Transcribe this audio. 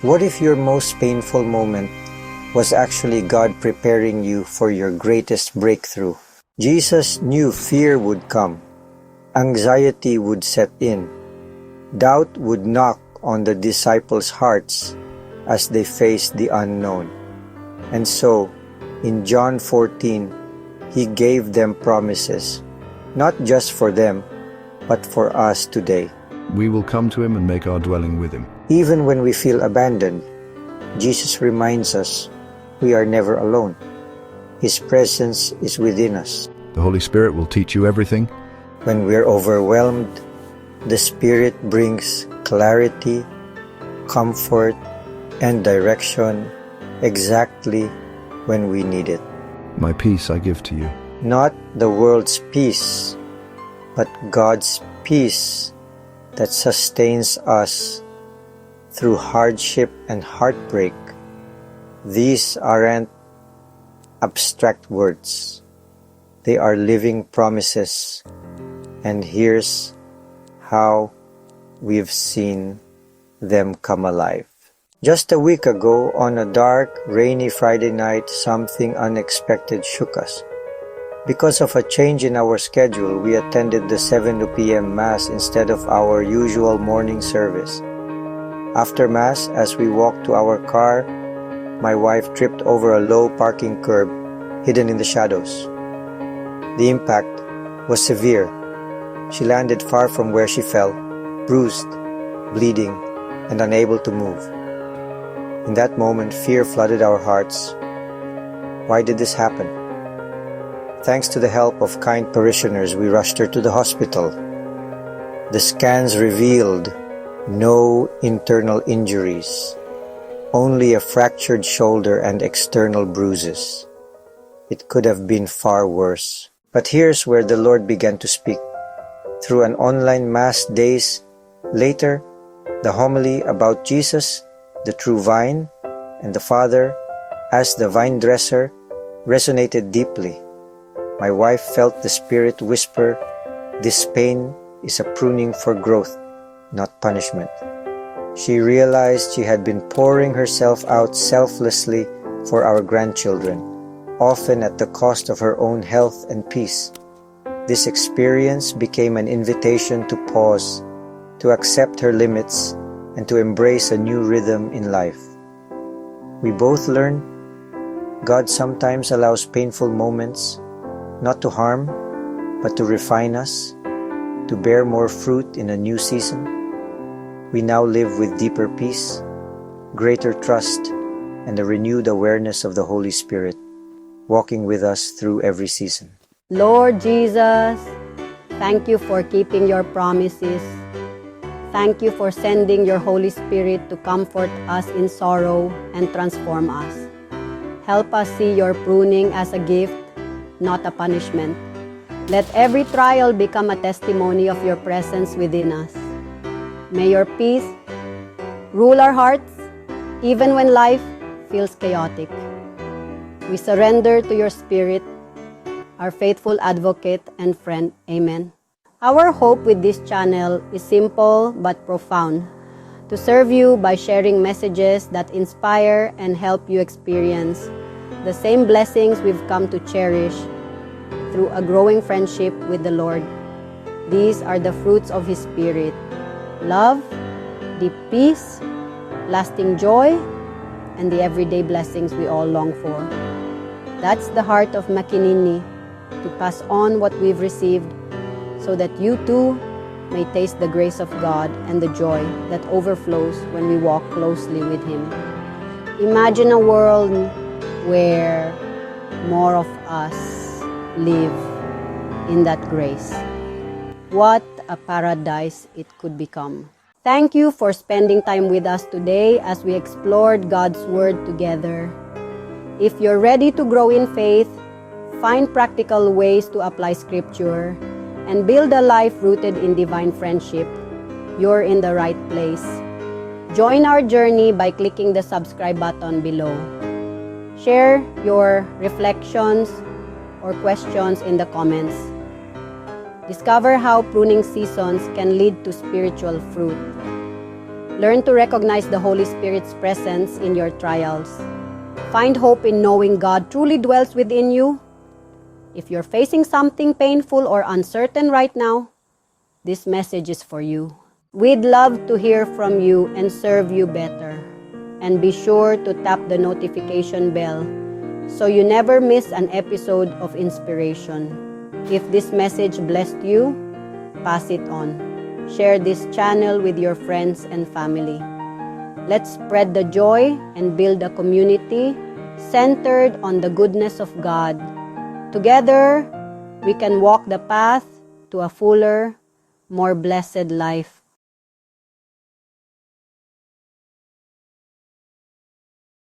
What if your most painful moment was actually God preparing you for your greatest breakthrough? Jesus knew fear would come, anxiety would set in, doubt would knock on the disciples' hearts as they faced the unknown. And so, in John 14, He gave them promises, not just for them, but for us today. We will come to Him and make our dwelling with Him. Even when we feel abandoned, Jesus reminds us we are never alone. His presence is within us. The Holy Spirit will teach you everything. When we're overwhelmed, the Spirit brings clarity, comfort, and direction exactly when we need it. My peace I give to you. Not the world's peace, but God's peace that sustains us through hardship and heartbreak. These aren't abstract words. They are living promises. And here's how we've seen them come alive. Just a week ago, on a dark, rainy Friday night, something unexpected shook us. Because of a change in our schedule, we attended the 7 p.m. Mass instead of our usual morning service. After Mass, as we walked to our car, my wife tripped over a low parking curb hidden in the shadows. The impact was severe. She landed far from where she fell, bruised, bleeding, and unable to move. In that moment, fear flooded our hearts. Why did this happen? Thanks to the help of kind parishioners, we rushed her to the hospital. The scans revealed no internal injuries, only a fractured shoulder and external bruises. It could have been far worse. But here's where the Lord began to speak. Through an online Mass days later, the homily about Jesus, the true vine, and the Father as the vine dresser resonated deeply. My wife felt the Spirit whisper, "This pain is a pruning for growth, not punishment." She realized she had been pouring herself out selflessly for our grandchildren, often at the cost of her own health and peace. This experience became an invitation to pause, to accept her limits, and to embrace a new rhythm in life. We both learned God sometimes allows painful moments, not to harm, but to refine us, to bear more fruit in a new season. We now live with deeper peace, greater trust, and a renewed awareness of the Holy Spirit, walking with us through every season. Lord Jesus, thank you for keeping your promises. Thank you for sending your Holy Spirit to comfort us in sorrow and transform us. Help us see your pruning as a gift, not a punishment. Let every trial become a testimony of your presence within us. May your peace rule our hearts, even when life feels chaotic. We surrender to your Spirit, our faithful advocate and friend. Amen. Our hope with this channel is simple but profound: to serve you by sharing messages that inspire and help you experience the same blessings we've come to cherish through a growing friendship with the Lord. These are the fruits of His Spirit: love, deep peace, lasting joy, and the everyday blessings we all long for. That's the heart of Mckynini, to pass on what we've received so that you too may taste the grace of God and the joy that overflows when we walk closely with Him. Imagine a world where more of us live in that grace. What a paradise it could become. Thank you for spending time with us today as we explored God's Word together. If you're ready to grow in faith, find practical ways to apply Scripture, and build a life rooted in divine friendship, you're in the right place. Join our journey by clicking the subscribe button below. Share your reflections or questions in the comments. Discover how pruning seasons can lead to spiritual fruit. Learn to recognize the Holy Spirit's presence in your trials. Find hope in knowing God truly dwells within you. If you're facing something painful or uncertain right now, this message is for you. We'd love to hear from you and serve you better. And be sure to tap the notification bell so you never miss an episode of inspiration. If this message blessed you, pass it on. Share this channel with your friends and family. Let's spread the joy and build a community centered on the goodness of God. Together, we can walk the path to a fuller, more blessed life.